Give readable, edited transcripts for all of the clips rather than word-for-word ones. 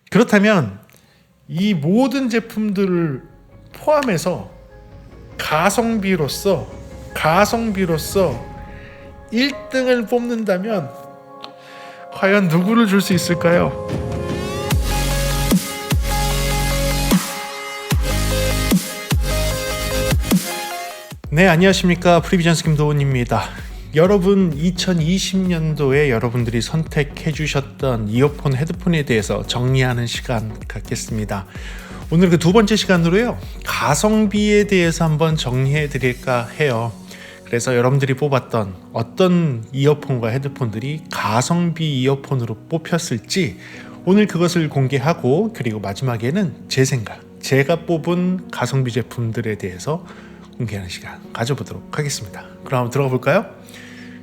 그렇다면 이 모든 제품들을 포함해서 가성비로서 1등을 뽑는다면 과연 누구를 줄 수 있을까요? 네, 안녕하십니까. 프리비전스 김도훈입니다. 여러분, 2020년도에 여러분들이 선택해 주셨던 이어폰, 헤드폰에 대해서 정리하는 시간 갖겠습니다. 오늘 그 두 번째 시간으로요, 가성비에 대해서 한번 정리해 드릴까 해요. 그래서 여러분들이 뽑았던 어떤 이어폰과 헤드폰들이 가성비 이어폰으로 뽑혔을지 오늘 그것을 공개하고, 그리고 마지막에는 제 생각, 제가 뽑은 가성비 제품들에 대해서 공개하는 시간 가져보도록 하겠습니다. 그럼 한번 들어가 볼까요?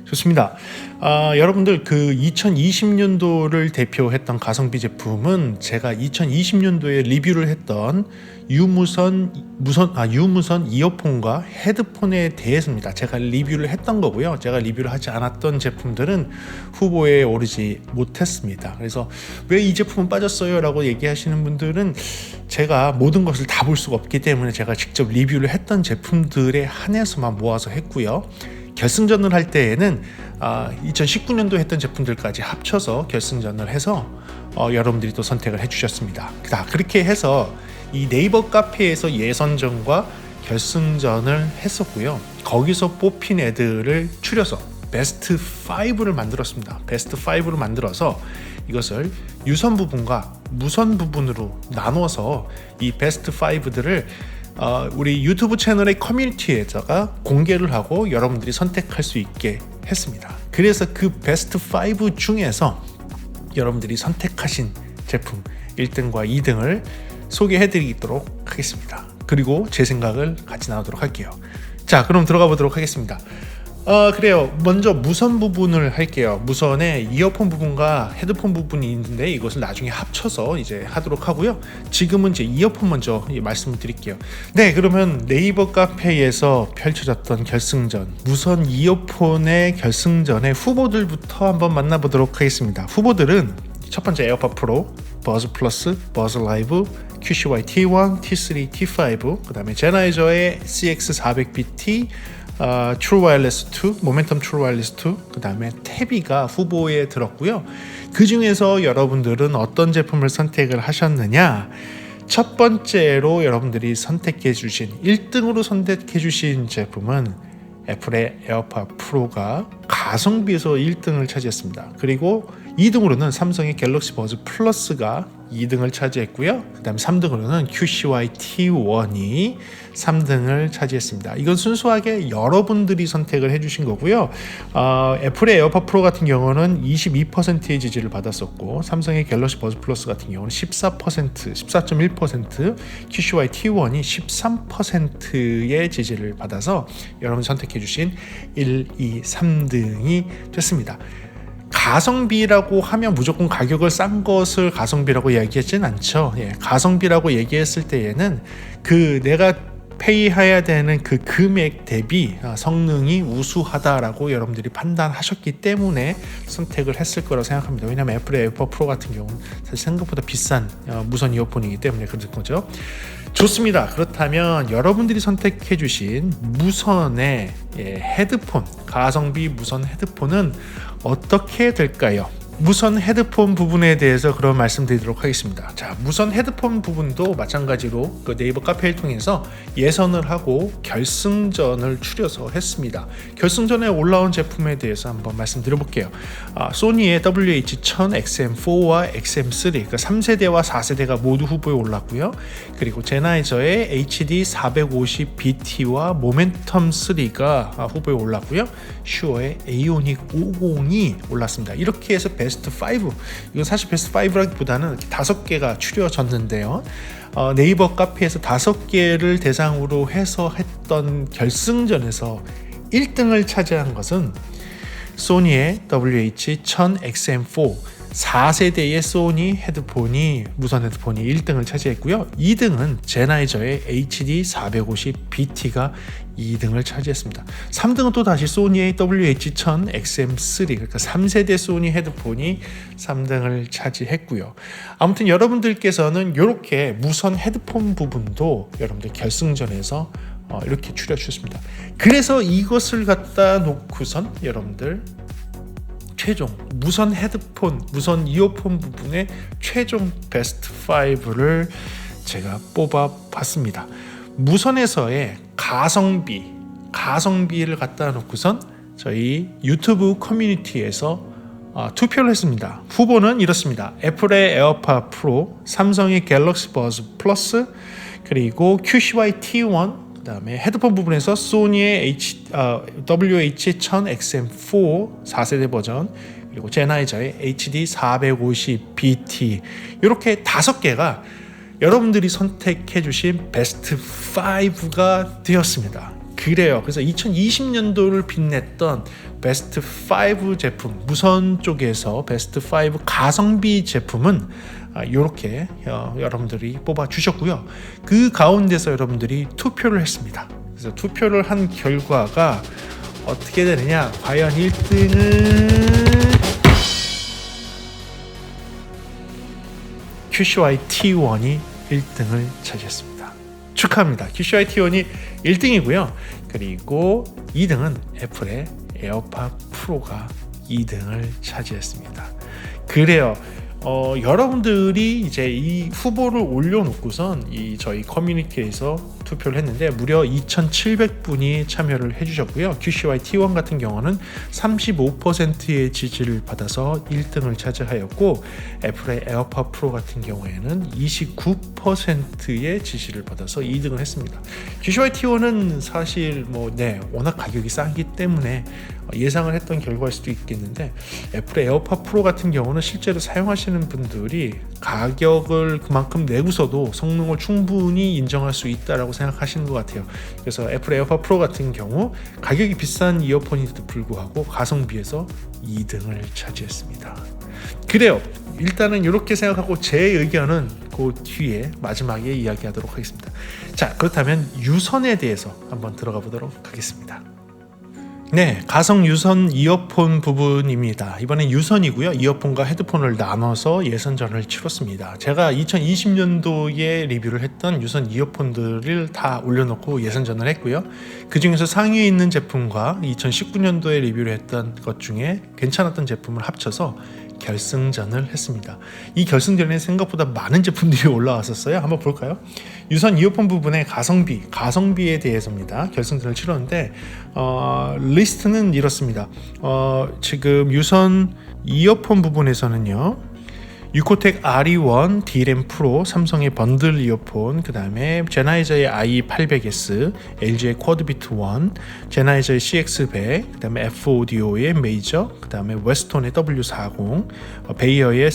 좋습니다. 여러분들 그 2020년도를 대표했던 가성비 제품은 제가 2020년도에 리뷰를 했던 유무선 이어폰과 헤드폰에 대해서입니다. 제가 리뷰를 했던 거고요. 제가 리뷰를 하지 않았던 제품들은 후보에 오르지 못했습니다. 그래서 왜 이 제품은 빠졌어요? 라고 얘기하시는 분들은 제가 모든 것을 다 볼 수가 없기 때문에 제가 직접 리뷰를 했던 제품들에 한해서만 모아서 했고요. 결승전을 할 때에는 2019년도 했던 제품들까지 합쳐서 결승전을 해서 여러분들이 또 선택을 해주셨습니다. 그렇게 해서 이 네이버 카페에서 예선전과 결승전을 했었고요. 거기서 뽑힌 애들을 추려서 베스트 5를 만들었습니다. 베스트 5를 만들어서 이것을 유선 부분과 무선 부분으로 나눠서 이 베스트 5들을 우리 유튜브 채널의 커뮤니티에다가 공개를 하고 여러분들이 선택할 수 있게 했습니다. 그래서 그 베스트 5 중에서 여러분들이 선택하신 제품 1등과 2등을 소개해드리도록 하겠습니다. 그리고 제 생각을 같이 나누도록 할게요. 자, 그럼 들어가 보도록 하겠습니다. 그래요. 먼저 무선 부분을 할게요. 무선에 이어폰 부분과 헤드폰 부분이 있는데 이것을 나중에 합쳐서 이제 하도록 하고요. 지금은 이제 이어폰 먼저 말씀을 드릴게요. 네, 그러면 네이버 카페에서 펼쳐졌던 결승전, 무선 이어폰의 결승전의 후보들부터 한번 만나보도록 하겠습니다. 후보들은 첫 번째 에어팟 프로, 버즈 플러스, 버즈 라이브, QCY T1, T3, T5, 그 다음에 제나이저의 CX400BT, True Wireless 2, 모멘텀 True Wireless 2, 그 다음에 태비가 후보에 들었고요. 그 중에서 여러분들은 어떤 제품을 선택을 하셨느냐? 첫 번째로 여러분들이 선택해 주신 1등으로 선택해 주신 제품은 애플의 에어팟 프로가 가성비에서 1등을 차지했습니다. 그리고 2등으로는 삼성의 갤럭시 버즈 플러스가 2등을 차지했고요. 그 다음 3등으로는 QCY T1이 3등을 차지했습니다. 이건 순수하게 여러분들이 선택을 해주신 거고요. 애플의 에어팟 프로 같은 경우는 22%의 지지를 받았었고, 삼성의 갤럭시 버즈 플러스 같은 경우는 14.1%, QCY T1이 13%의 지지를 받아서 여러분 선택해주신 1, 2, 3등이 됐습니다. 가성비라고 하면 무조건 가격을 싼 것을 가성비라고 이야기하진 않죠. 가성비라고 얘기했을 때에는 그 내가 페이해야 되는 그 금액 대비 성능이 우수하다라고 여러분들이 판단하셨기 때문에 선택을 했을 거라고 생각합니다. 왜냐하면 애플의 에어팟 프로 같은 경우는 사실 생각보다 비싼 무선 이어폰이기 때문에 그런 거죠. 좋습니다. 그렇다면 여러분들이 선택해 주신 무선의 헤드폰, 가성비 무선 헤드폰은 어떻게 될까요? 무선 헤드폰 부분에 대해서 그런 말씀드리도록 하겠습니다. 자, 무선 헤드폰 부분도 마찬가지로 그 네이버 카페를 통해서 예선을 하고 결승전을 추려서 했습니다. 결승전에 올라온 제품에 대해서 한번 말씀드려볼게요. 소니의 WH-1000 XM4와 XM3, 그러니까 3세대와 4세대가 모두 후보에 올랐고요. 그리고 제나이저의 HD450BT와 모멘텀 3가 후보에 올랐고요. 슈어의 에이오닉 50이 올랐습니다. 이렇게 해서 베스트 5, 이건 사실 베스트 5라기보다는 5개가 추려졌는데요. 네이버 카페에서 5개를 대상으로 해서 했던 결승전에서 1등을 차지한 것은 소니의 WH-1000 XM4 4세대의 소니 헤드폰이 무선 헤드폰이 1등을 차지했고요. 2등은 제나이저의 HD450BT가 2등을 차지했습니다. 3등은 또 다시 소니의 WH-1000 XM3 그러니까 3세대 소니 헤드폰이 3등을 차지했고요. 아무튼 여러분들께서는 이렇게 무선 헤드폰 부분도 여러분들 결승전에서 이렇게 추려주셨습니다. 그래서 이것을 갖다 놓고선 여러분들 최종 무선 헤드폰, 무선 이어폰 부분의 최종 베스트 5를 제가 뽑아봤습니다. 무선에서의 가성비를 갖다 놓고선 저희 유튜브 커뮤니티에서 투표를 했습니다. 후보는 이렇습니다. 애플의 에어팟 프로, 삼성의 갤럭시 버즈 플러스, 그리고 QCY T1, 그 다음에 헤드폰 부분에서 소니의 WH-1000 XM4 4세대 버전, 그리고 제나이저의 HD450BT 이렇게 5개가 여러분들이 선택해 주신 베스트 5가 되었습니다. 그래요. 그래서 2020년도를 빛냈던 베스트 5 제품, 무선 쪽에서 베스트 5 가성비 제품은 이렇게 여러분들이 뽑아 주셨고요. 그 가운데서 여러분들이 투표를 했습니다. 그래서 투표를 한 결과가 어떻게 되느냐? 과연 1등은 QCY T1이 1등을 차지했습니다. 축하합니다. QCY T1이 1등이고요. 그리고 2등은 애플의 에어팟 프로가 2등을 차지했습니다. 그래요. 여러분들이 이제 이 후보를 올려놓고선 이 저희 커뮤니티에서 투표를 했는데 무려 2,700분이 참여를 해주셨고요. QCY T1 같은 경우는 35%의 지지를 받아서 1등을 차지하였고, 애플의 에어팟 프로 같은 경우에는 29%의 지지를 받아서 2등을 했습니다. QCY T1은 사실 워낙 가격이 싸기 때문에 예상을 했던 결과일 수도 있겠는데, 애플의 에어팟 프로 같은 경우는 실제로 사용하시는 분들이 가격을 그만큼 내고서도 성능을 충분히 인정할 수 있다라고 생각하시는 것 같아요. 그래서 애플 에어팟 프로 같은 경우 가격이 비싼 이어폰인데도 불구하고 가성비에서 2등을 차지했습니다. 그래요. 일단은 이렇게 생각하고 제 의견은 그 뒤에 마지막에 이야기하도록 하겠습니다. 자, 그렇다면 유선에 대해서 한번 들어가 보도록 하겠습니다. 네, 가성 유선 이어폰 부분입니다. 이번엔 유선이고요. 이어폰과 헤드폰을 나눠서 예선전을 치렀습니다. 제가 2020년도에 리뷰를 했던 유선 이어폰들을 다 올려놓고 예선전을 했고요. 그 중에서 상위에 있는 제품과 2019년도에 리뷰를 했던 것 중에 괜찮았던 제품을 합쳐서 결승전을 했습니다. 이 결승전에 생각보다 많은 제품들이 올라왔었어요. 한번 볼까요? 유선 이어폰 부분의 가성비에 대해서입니다. 결승전을 치렀는데 리스트는 이렇습니다. 지금 유선 이어폰 부분에서는요, 유코텍 RE1 D램 프로, 삼성의 번들 이어폰, 그 다음에 제나이저의 IE800S, LG의 쿼드비트 1, 제나이저의 CX100, 그 다음에 F-오디오의 메이저, 그 다음에 웨스톤의 W40, 베이어의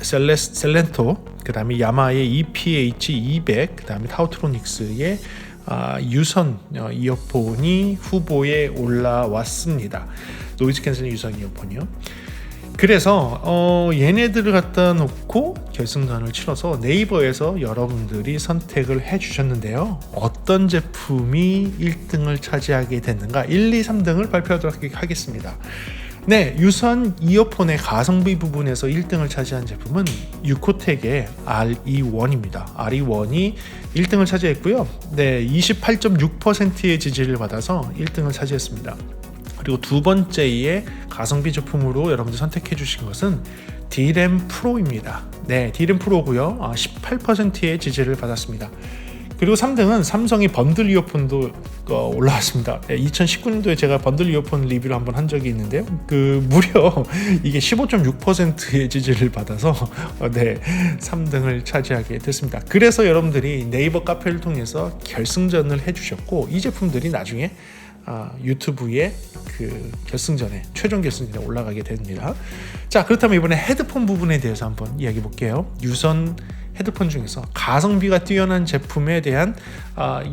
셀렌토, 그 다음에 야마의 EPH200, 그 다음에 타우트로닉스의 유선 이어폰이 후보에 올라왔습니다. 노이즈 캔슬링 유선 이어폰이요. 그래서 얘네들을 갖다 놓고 결승전을 치러서 네이버에서 여러분들이 선택을 해주셨는데요. 어떤 제품이 1등을 차지하게 됐는가, 1, 2, 3등을 발표하도록 하겠습니다. 네, 유선 이어폰의 가성비 부분에서 1등을 차지한 제품은 유코텍의 RE1입니다. RE1이 1등을 차지했고요. 네, 28.6%의 지지를 받아서 1등을 차지했습니다. 그리고 두 번째의 가성비 제품으로 여러분들 선택해 주신 것은 D램 프로입니다. 네, D램 프로고요. 18%의 지지를 받았습니다. 그리고 3등은 삼성의 번들 이어폰도 올라왔습니다. 2019년도에 제가 번들 이어폰 리뷰를 한번 한 적이 있는데요. 무려 이게 15.6%의 지지를 받아서 3등을 차지하게 됐습니다. 그래서 여러분들이 네이버 카페를 통해서 결승전을 해주셨고, 이 제품들이 나중에 유튜브에 결승전에, 최종 결승전에 올라가게 됩니다. 자, 그렇다면 이번에 헤드폰 부분에 대해서 한번 이야기해 볼게요. 유선 헤드폰 중에서 가성비가 뛰어난 제품에 대한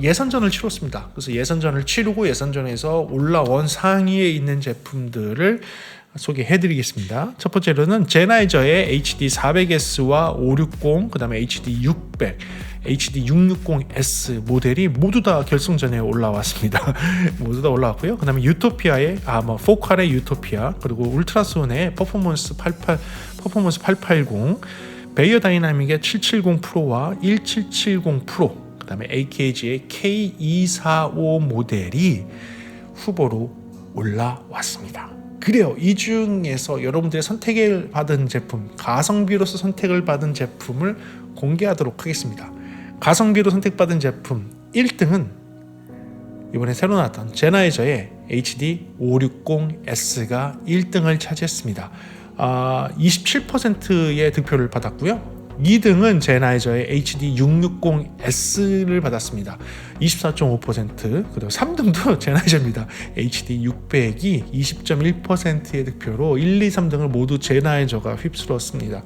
예선전을 치렀습니다. 그래서 예선전을 치르고 예선전에서 올라온 상위에 있는 제품들을 소개해드리겠습니다. 첫 번째로는 제나이저의 HD 400S와 560, 그 다음에 HD 600, HD 660S 모델이 모두 다 결승전에 올라왔습니다. 모두 다 올라왔고요. 그 다음에 유토피아의 포칼의 유토피아, 그리고 울트라손의 퍼포먼스 880, 베이어 다이나믹의 770 프로와 1770 프로, 그 다음에 AKG의 K245 모델이 후보로 올라왔습니다. 그래요. 이 중에서 여러분들의 선택을 받은 제품, 가성비로서 선택을 받은 제품을 공개하도록 하겠습니다. 가성비로 선택받은 제품 1등은 이번에 새로 나왔던 제나이저의 HD 560S가 1등을 차지했습니다. 27%의 득표를 받았고요. 2등은 제나이저의 HD 660S를 받았습니다. 24.5%. 그리고 3등도 제나이저입니다. HD 600이 20.1%의 득표로 1, 2, 3등을 모두 제나이저가 휩쓸었습니다.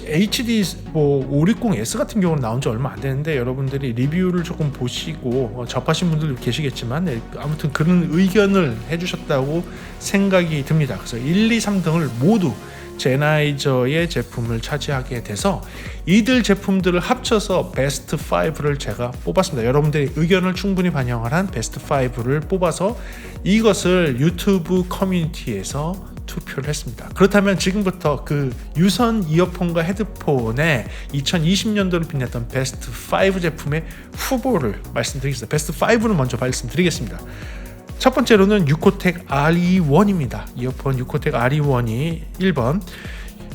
HD 560S 같은 경우는 나온 지 얼마 안 되는데 여러분들이 리뷰를 조금 보시고 접하신 분들도 계시겠지만 아무튼 그런 의견을 해주셨다고 생각이 듭니다. 그래서 1, 2, 3등을 모두 제나이저의 제품을 차지하게 돼서 이들 제품들을 합쳐서 베스트 5를 제가 뽑았습니다. 여러분들의 의견을 충분히 반영을 한 베스트 5를 뽑아서 이것을 유튜브 커뮤니티에서 투표를 했습니다. 그렇다면 지금부터 그 유선 이어폰과 헤드폰의 2020년도를 빛냈던 베스트 5 제품의 후보를 말씀드리겠습니다. 베스트 5를 먼저 말씀드리겠습니다. 첫 번째로는 유코텍 RE1입니다. 이어폰 유코텍 RE1이 1번,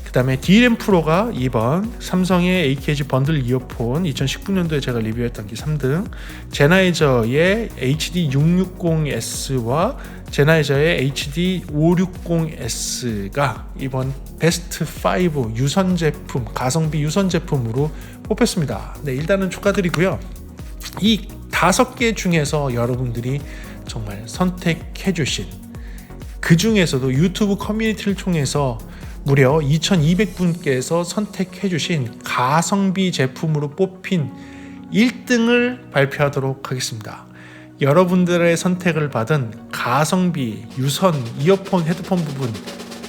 그 다음에 D램 프로가 2번, 삼성의 AKG 번들 이어폰 2019년도에 제가 리뷰했던 게 3등, 제나이저의 HD 660S와 제나이저의 HD 560S가 이번 베스트 5 유선 제품, 가성비 유선 제품으로 뽑혔습니다. 네, 일단은 축하드리고요. 이 5개 중에서 여러분들이 정말 선택해 주신, 그 중에서도 유튜브 커뮤니티를 통해서 무려 2200분께서 선택해 주신 가성비 제품으로 뽑힌 1등을 발표하도록 하겠습니다. 여러분들의 선택을 받은 가성비 유선 이어폰 헤드폰 부분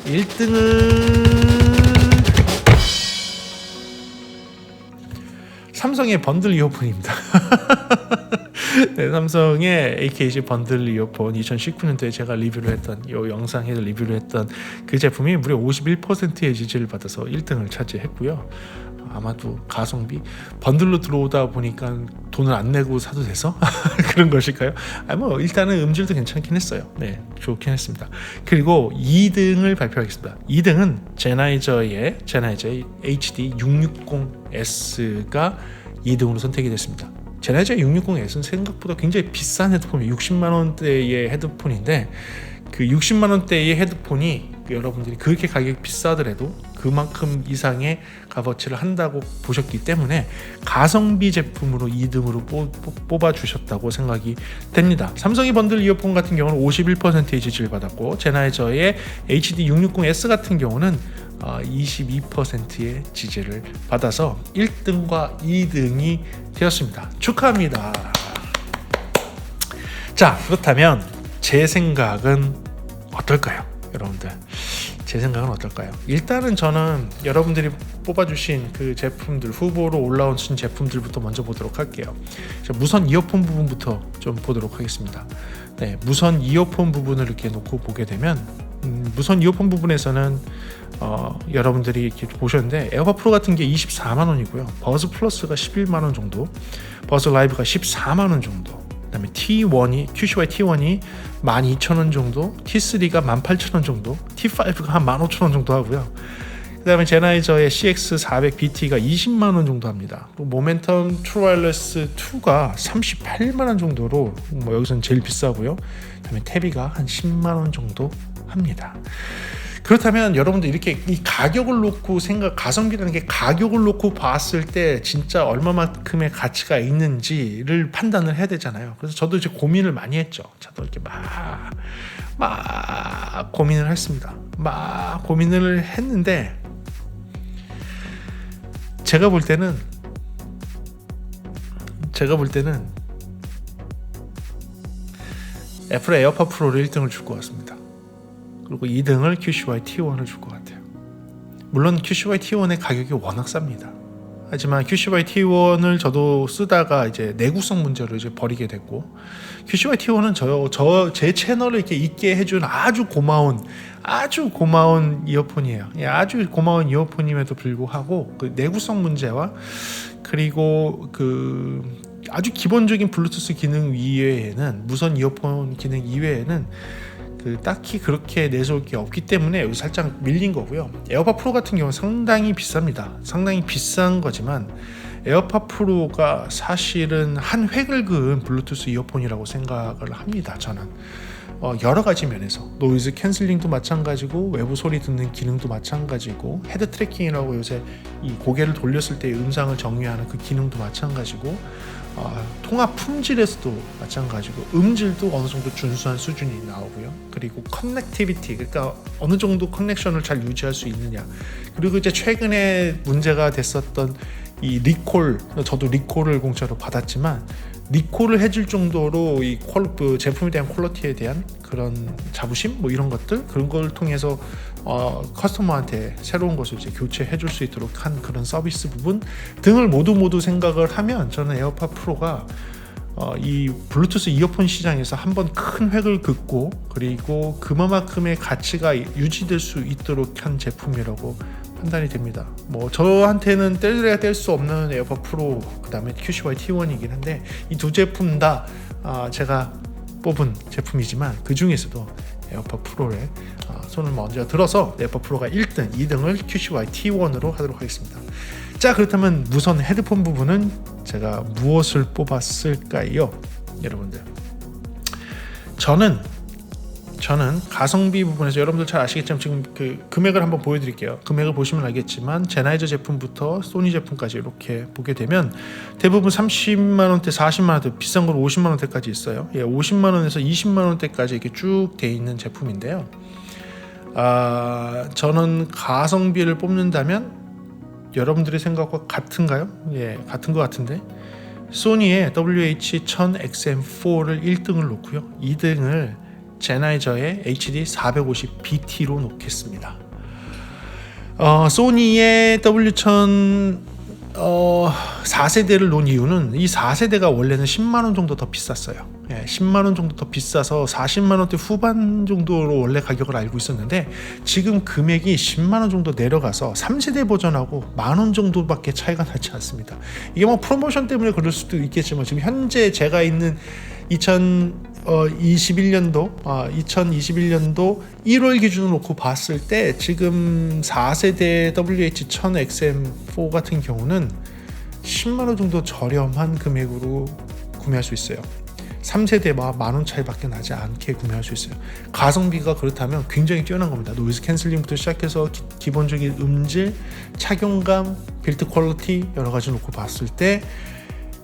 1등은 삼성의 번들 이어폰입니다. 네, 삼성의 AKG 번들 이어폰 2019년도에 제가 리뷰를 했던, 이 영상에서 리뷰를 했던 그 제품이 무려 51%의 지지를 받아서 1등을 차지했고요. 아마도 가성비 번들로 들어오다 보니까 돈을 안 내고 사도 돼서 그런 것일까요? 일단은 음질도 괜찮긴 했어요. 네, 좋긴 했습니다. 그리고 2등을 발표하겠습니다. 2등은 제나이저의 HD 660S가 2등으로 선택이 됐습니다. 제나이저 660S는 생각보다 굉장히 비싼 헤드폰이에요. 60만 원대의 헤드폰인데 그 60만 원대의 헤드폰이 여러분들이 그렇게 가격이 비싸더라도 그만큼 이상의 값어치를 한다고 보셨기 때문에 가성비 제품으로 2등으로 뽑아주셨다고 생각이 됩니다. 삼성의 번들 이어폰 같은 경우는 51%의 지지를 받았고 제나이저의 HD 660S 같은 경우는 22%의 지지를 받아서 1등과 2등이 되었습니다. 축하합니다. 자, 그렇다면 제 생각은 어떨까요? 여러분들, 제 생각은 어떨까요? 일단은 저는 여러분들이 뽑아주신 그 제품들, 후보로 올라온 제품들부터 먼저 보도록 할게요. 무선 이어폰 부분부터 좀 보도록 하겠습니다. 네, 무선 이어폰 부분을 이렇게 놓고 보게 되면 무선 이어폰 부분에서는 여러분들이 이렇게 보셨는데 에어팟 프로 같은 게 24만 원이고요. 버즈 플러스가 11만 원 정도, 버즈 라이브가 14만 원 정도, 그다음에 QCY T1이 12,000원 정도, T3가 18,000원 정도, T5가 한 15,000원 정도 하고요. 그다음에 제나이저의 CX400BT가 20만 원 정도 합니다. 그리고 모멘텀 트루 와이어리스 2가 38만 원 정도로 여기서는 제일 비싸고요. 그다음에 태비가 한 10만 원 정도 합니다. 그렇다면 여러분들 이렇게 이 가격을 놓고 가성비라는 게 가격을 놓고 봤을 때 진짜 얼마만큼의 가치가 있는지를 판단을 해야 되잖아요. 그래서 저도 이제 고민을 많이 했죠. 저도 이렇게 막 고민을 했습니다. 막 고민을 했는데 제가 볼 때는 애플의 에어팟 프로를 1등을 줄 것 같습니다. 그리고 2등을 QCY T1을 줄 것 같아요. 물론 QCY T1의 가격이 워낙 쌉니다. 하지만 QCY T1을 저도 쓰다가 이제 내구성 문제로 이제 버리게 됐고, QCY T1은 제 채널을 이렇게 있게 해준 아주 고마운 이어폰이에요. 아주 고마운 이어폰임에도 불구하고 그 내구성 문제와 그리고 그 아주 기본적인 블루투스 기능 이외에는, 무선 이어폰 기능 이외에는 그 딱히 그렇게 내세울 게 없기 때문에 여기 살짝 밀린 거고요. 에어팟 프로 같은 경우는 상당히 비쌉니다. 상당히 비싼 거지만 에어팟 프로가 사실은 한 획을 그은 블루투스 이어폰이라고 생각을 합니다. 저는 여러 가지 면에서 노이즈 캔슬링도 마찬가지고, 외부 소리 듣는 기능도 마찬가지고, 헤드 트래킹이라고 요새 이 고개를 돌렸을 때 음성을 정리하는 그 기능도 마찬가지고, 통화 품질에서도 마찬가지고, 음질도 어느 정도 준수한 수준이 나오고요. 그리고 커넥티비티, 그러니까 어느 정도 커넥션을 잘 유지할 수 있느냐, 그리고 이제 최근에 문제가 됐었던 이 리콜, 저도 리콜을 공짜로 받았지만 리콜을 해줄 정도로 그 제품에 대한 퀄리티에 대한 그런 자부심, 뭐 이런 것들, 그런 걸 통해서 커스터머한테 새로운 것을 이제 교체해 줄 수 있도록 한 그런 서비스 부분 등을 모두 생각을 하면, 저는 에어팟 프로가 이 블루투스 이어폰 시장에서 한번 큰 획을 긋고, 그리고 그만큼의 가치가 유지될 수 있도록 한 제품이라고 판단이 됩니다. 뭐 저한테는 뗄래야 뗄 수 없는 에어팟 프로, 그 다음에 QCY T1이긴 한데, 이 두 제품 다 제가 뽑은 제품이지만 그 중에서도 에어팟 프로에 손을 먼저 들어서 에어팟 프로가 1등, 2등을 QCY T1으로 하도록 하겠습니다. 자, 그렇다면 무선 헤드폰 부분은 제가 무엇을 뽑았을까요? 여러분들, 저는 가성비 부분에서 여러분들 잘 아시겠지만 지금 그 금액을 한번 보여드릴게요. 금액을 보시면 알겠지만 제나이저 제품부터 소니 제품까지 이렇게 보게 되면 대부분 30만원대, 40만원대, 비싼 건 50만원대까지 있어요. 50만원에서 20만원대까지 이렇게 쭉 돼 있는 제품인데요. 저는 가성비를 뽑는다면 여러분들의 생각과 같은가요? 같은 것 같은데, 소니의 WH-1000XM4를 1등을 놓고요, 2등을 제나이저의 HD450BT로 놓겠습니다. 소니의 W1000 4세대를 놓은 이유는, 이 4세대가 원래는 10만원 정도 더 비쌌어요. 10만원 정도 더 비싸서 40만원대 후반 정도로 원래 가격을 알고 있었는데, 지금 금액이 10만원 정도 내려가서 3세대 버전하고 만원 정도밖에 차이가 나지 않습니다. 이게 뭐 프로모션 때문에 그럴 수도 있겠지만, 지금 현재 제가 있는 2021년도 1월 기준으로 놓고 봤을 때, 지금 4세대 WH-1000XM4 같은 경우는 10만원 정도 저렴한 금액으로 구매할 수 있어요. 3세대 만원 차이밖에 나지 않게 구매할 수 있어요. 가성비가 그렇다면 굉장히 뛰어난 겁니다. 노이즈 캔슬링부터 시작해서 기본적인 음질, 착용감, 빌드 퀄리티 여러 가지 놓고 봤을 때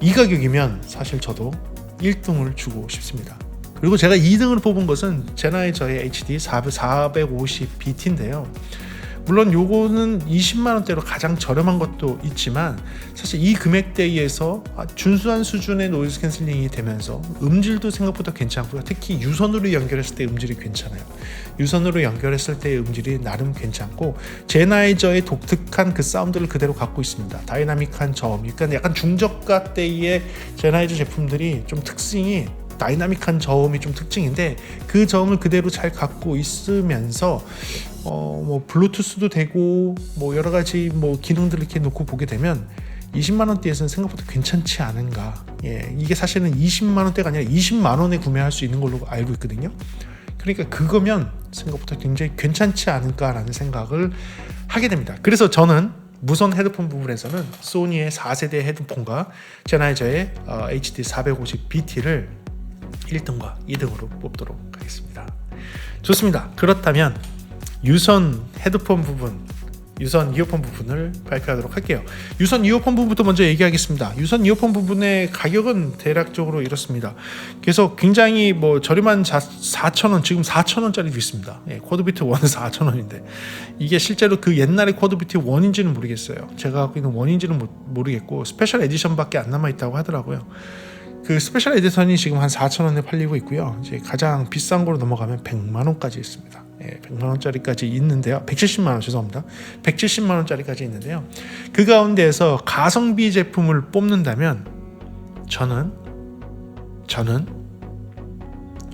이 가격이면 사실 저도 1등을 주고 싶습니다. 그리고 제가 2등을 뽑은 것은 제나이저의 HD450BT인데요. 물론 요거는 20만원대로 가장 저렴한 것도 있지만, 사실 이 금액대에서 준수한 수준의 노이즈 캔슬링이 되면서 음질도 생각보다 괜찮고요. 특히 유선으로 연결했을 때 음질이 괜찮아요. 유선으로 연결했을 때의 음질이 나름 괜찮고, 제나이저의 독특한 그 사운드를 그대로 갖고 있습니다. 다이나믹한 저음, 그러니까 약간 중저가대의 제나이저 제품들이 좀 특징이 다이나믹한 저음이 좀 특징인데, 그 저음을 그대로 잘 갖고 있으면서 뭐 블루투스도 되고 뭐 여러 가지 뭐 기능들을 이렇게 놓고 보게 되면 20만 원대에서는 생각보다 괜찮지 않은가. 이게 사실은 20만 원대가 아니라 20만 원에 구매할 수 있는 걸로 알고 있거든요. 그러니까 그거면 생각보다 굉장히 괜찮지 않을까라는 생각을 하게 됩니다. 그래서 저는 무선 헤드폰 부분에서는 소니의 4세대 헤드폰과 제나이저의 HD450BT를 1등과 2등으로 뽑도록 하겠습니다. 좋습니다. 그렇다면 유선 헤드폰 부분, 유선 이어폰 부분을 발표하도록 할게요. 유선 이어폰 부분부터 먼저 얘기하겠습니다. 유선 이어폰 부분의 가격은 대략적으로 이렇습니다. 그래서 굉장히 뭐 저렴한 4,000원, 지금 4,000원짜리도 있습니다. 쿼드비트 1은 4,000원인데 이게 실제로 그 옛날의 쿼드비트 1인지는 모르겠어요. 제가 갖고 있는 1인지는 모르겠고 스페셜 에디션밖에 안 남아있다고 하더라고요. 그 스페셜 에디션이 지금 한 4,000원에 팔리고 있고요. 이제 가장 비싼 거로 넘어가면 100만 원까지 있습니다. 100만 원짜리까지 있는데요. 170만 원 죄송합니다. 170만 원짜리까지 있는데요. 그 가운데에서 가성비 제품을 뽑는다면 저는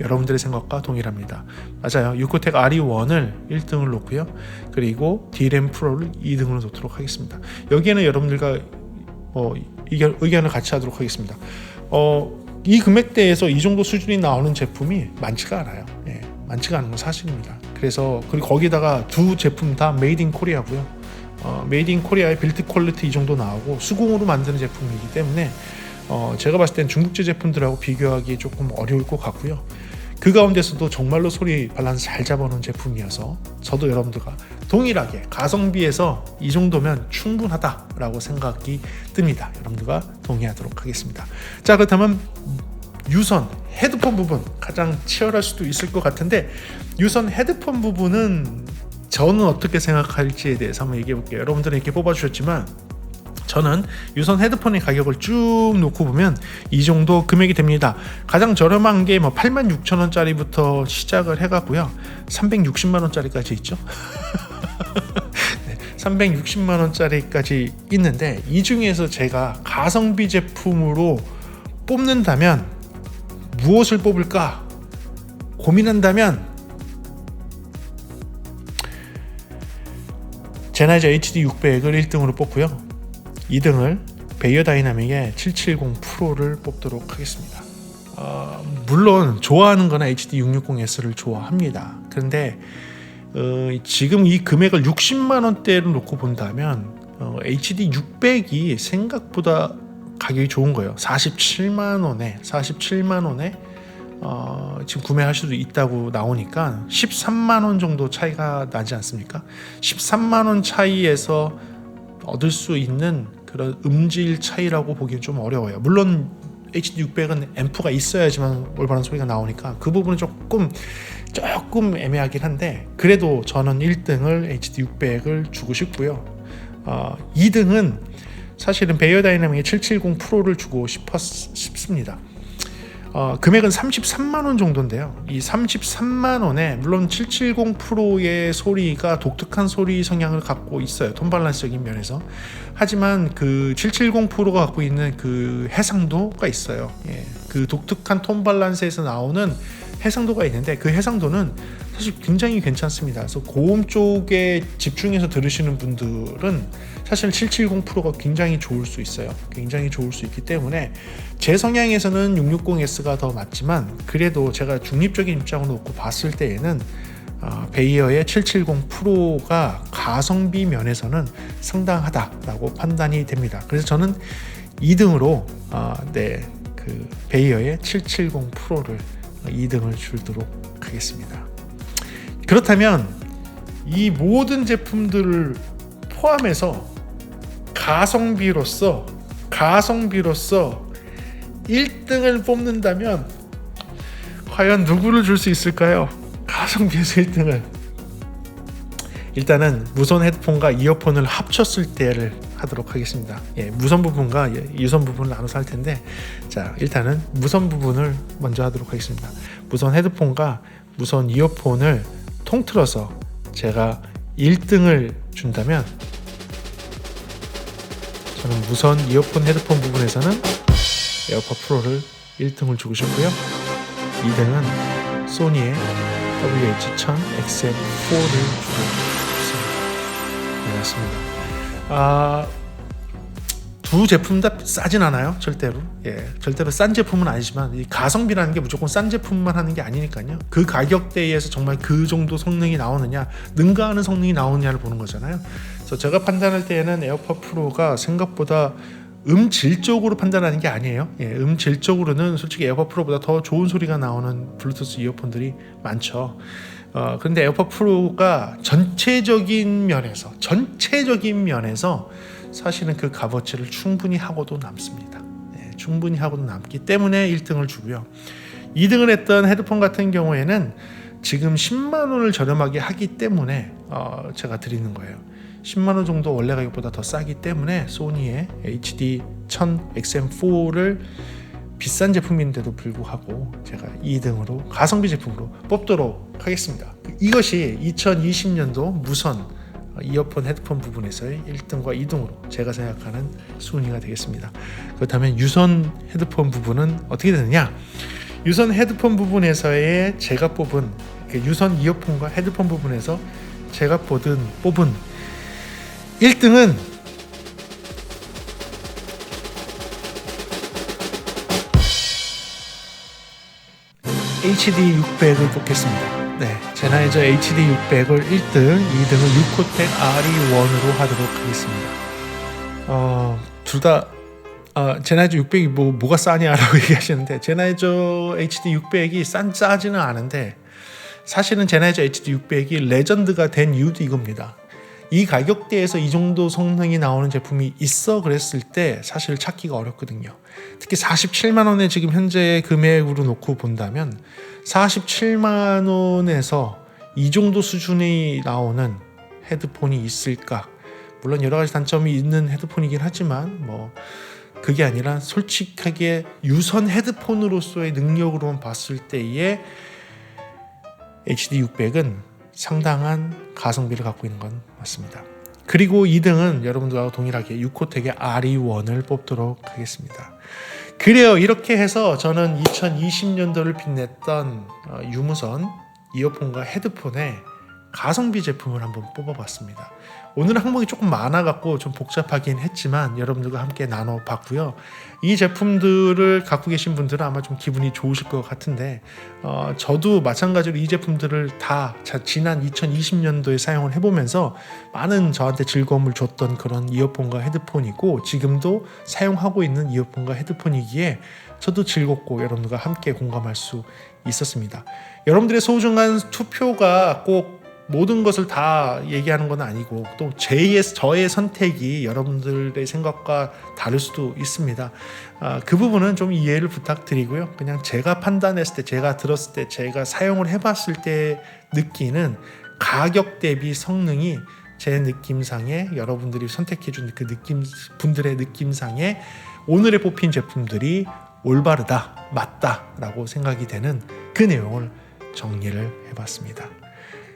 여러분들의 생각과 동일합니다. 맞아요. 유코텍 RE1을 1등을 놓고요. 그리고 D램 프로를 2등으로 놓도록 하겠습니다. 여기에는 여러분들과 의견을 같이 하도록 하겠습니다. 이 금액대에서 이 정도 수준이 나오는 제품이 많지가 않아요. 많지가 않은 건 사실입니다. 그리고 거기다가 두 제품 다 메이드 인 코리아고요. 메이드 인 코리아의 빌드 퀄리티 이 정도 나오고 수공으로 만드는 제품이기 때문에 제가 봤을 땐 중국제 제품들하고 비교하기 조금 어려울 것 같고요. 그 가운데서도 정말로 소리 밸런스 잘 잡아놓은 제품이어서 저도 여러분들과 동일하게 가성비에서 이 정도면 충분하다라고 생각이 듭니다. 여러분들과 동의하도록 하겠습니다. 자, 그렇다면 유선 헤드폰 부분 가장 치열할 수도 있을 것 같은데 유선 헤드폰 부분은 저는 어떻게 생각할지에 대해서 한번 얘기해 볼게요. 여러분들은 이렇게 뽑아주셨지만 저는 유선 헤드폰의 가격을 쭉 놓고 보면 이 정도 금액이 됩니다. 가장 저렴한 게 86,000원짜리부터 시작을 해가고요. 360만원짜리까지 있죠. 360만원짜리까지 있는데 이 중에서 제가 가성비 제품으로 뽑는다면 무엇을 뽑을까 고민한다면 제나이저 HD600을 1등으로 뽑고요. 2등을 베이어 다이나믹의 770 프로를 뽑도록 하겠습니다. 물론 좋아하는 거나 HD660S를 좋아합니다. 그런데 지금 이 금액을 60만 원대로 놓고 본다면 HD600이 생각보다 가격이 좋은 거예요. 47만 원에 지금 구매할 수도 있다고 나오니까 13만 원 정도 차이가 나지 않습니까? 13만 원 차이에서 얻을 수 있는 그런 음질 차이라고 보기는 좀 어려워요. 물론 HD600은 앰프가 있어야지만 올바른 소리가 나오니까 그 부분은 조금 애매하긴 한데 그래도 저는 1등을 HD600을 주고 싶고요. 2등은 사실은 베이어 다이나믹의 770 프로를 주고 싶습니다. 금액은 33만 원 정도인데요. 이 33만 원에 물론 770 프로의 소리가 독특한 소리 성향을 갖고 있어요. 톤 밸런스적인 면에서. 하지만 그 770 프로가 갖고 있는 그 해상도가 있어요. 그 독특한 톤 밸런스에서 나오는 해상도가 있는데 그 해상도는 사실 굉장히 괜찮습니다. 그래서 고음 쪽에 집중해서 들으시는 분들은 사실 770 프로가 굉장히 좋을 수 있어요. 굉장히 좋을 수 있기 때문에 제 성향에서는 660S가 더 맞지만 그래도 제가 중립적인 입장으로 놓고 봤을 때에는 베이어의 770 프로가 가성비 면에서는 상당하다라고 판단이 됩니다. 그래서 저는 2등으로 그 베이어의 770 프로를 2등을 주도록 하겠습니다. 그렇다면 이 모든 제품들을 포함해서 가성비로서 1등을 뽑는다면 과연 누구를 줄 수 있을까요? 가성비에서 1등을 일단은 무선 헤드폰과 이어폰을 합쳤을 때를 하도록 하겠습니다. 무선 부분과 유선 부분을 나눠서 할 텐데 자 일단은 무선 부분을 먼저 하도록 하겠습니다. 무선 헤드폰과 무선 이어폰을 통틀어서 제가 1등을 준다면 저는 무선 이어폰 헤드폰 부분에서는 에어팟 프로를 1등을 주고 싶고요. 2등은 소니의 WH-1000 XM4를 주고 싶습니다. 네, 맞습니다. 두 제품 다 싸진 않아요. 절대로. 절대로 싼 제품은 아니지만 이 가성비라는 게 무조건 싼 제품만 하는 게 아니니까요. 그 가격대에서 정말 그 정도 성능이 나오느냐, 능가하는 성능이 나오느냐를 보는 거잖아요. 그래서 제가 판단할 때에는 에어팟 프로가 생각보다 음질적으로 판단하는 게 아니에요. 음질적으로는 솔직히 에어팟 프로보다 더 좋은 소리가 나오는 블루투스 이어폰들이 많죠. 그런데 에어팟 프로가 전체적인 면에서 사실은 그 값어치를 충분히 하고도 남습니다. 충분히 하고도 남기 때문에 1등을 주고요. 2등을 했던 헤드폰 같은 경우에는 지금 10만 원을 저렴하게 하기 때문에 제가 드리는 거예요. 10만 원 정도 원래 가격보다 더 싸기 때문에 소니의 HD-1000 XM4를 비싼 제품인데도 불구하고 제가 2등으로 가성비 제품으로 뽑도록 하겠습니다. 이것이 2020년도 무선 이어폰 헤드폰 부분에서의 1등과 2등으로 제가 생각하는 순위가 되겠습니다. 그렇다면 유선 헤드폰 부분은 어떻게 되느냐? 유선 헤드폰 부분에서의 제가 뽑은 유선 이어폰과 헤드폰 부분에서 제가 뽑은 1등은 HD600을 뽑겠습니다. 네, 제나이저 HD600을 1등, 2등은 유코텍 RE1으로 하도록 하겠습니다. 둘 다 제나이저 600이 뭐가 싸냐라고 얘기하시는데, 제나이저 HD600이 싸지는 않은데 사실은 제나이저 HD600이 레전드가 된 이유도 이겁니다. 이 가격대에서 이 정도 성능이 나오는 제품이 있어 그랬을 때 사실 찾기가 어렵거든요. 특히 47만 원에 지금 현재 금액으로 놓고 본다면 47만 원에서 이 정도 수준이 나오는 헤드폰이 있을까? 물론 여러 가지 단점이 있는 헤드폰이긴 하지만 그게 아니라 솔직하게 유선 헤드폰으로서의 능력으로만 봤을 때의 HD600은 상당한 가성비를 갖고 있는 건 맞습니다. 그리고 2등은 여러분들과 동일하게 유코텍의 RE1을 뽑도록 하겠습니다. 그래요. 이렇게 해서 저는 2020년도를 빛냈던 유무선 이어폰과 헤드폰의 가성비 제품을 한번 뽑아봤습니다. 오늘 항목이 조금 많아갖고 좀 복잡하긴 했지만 여러분들과 함께 나눠봤고요. 이 제품들을 갖고 계신 분들은 아마 좀 기분이 좋으실 것 같은데 저도 마찬가지로 이 제품들을 다 지난 2020년도에 사용을 해보면서 많은 저한테 즐거움을 줬던 그런 이어폰과 헤드폰이고, 지금도 사용하고 있는 이어폰과 헤드폰이기에 저도 즐겁고 여러분들과 함께 공감할 수 있었습니다. 여러분들의 소중한 투표가 꼭 모든 것을 다 얘기하는 건 아니고, 또 저의 선택이 여러분들의 생각과 다를 수도 있습니다. 그 부분은 좀 이해를 부탁드리고요. 그냥 제가 판단했을 때, 제가 들었을 때, 제가 사용을 해봤을 때 느끼는 가격 대비 성능이 제 느낌상에, 여러분들이 선택해준 그 분들의 느낌상에 오늘의 뽑힌 제품들이 올바르다, 맞다라고 생각이 되는 그 내용을 정리를 해봤습니다.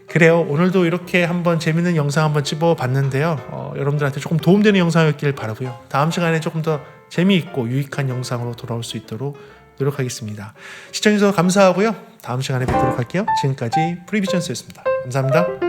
그래요. 오늘도 이렇게 한번 재밌는 영상 한번 찍어봤는데요. 여러분들한테 조금 도움되는 영상이었길 바라고요. 다음 시간에 조금 더 재미있고 유익한 영상으로 돌아올 수 있도록 노력하겠습니다. 시청해주셔서 감사하고요. 다음 시간에 뵙도록 할게요. 지금까지 프리비전스였습니다. 감사합니다.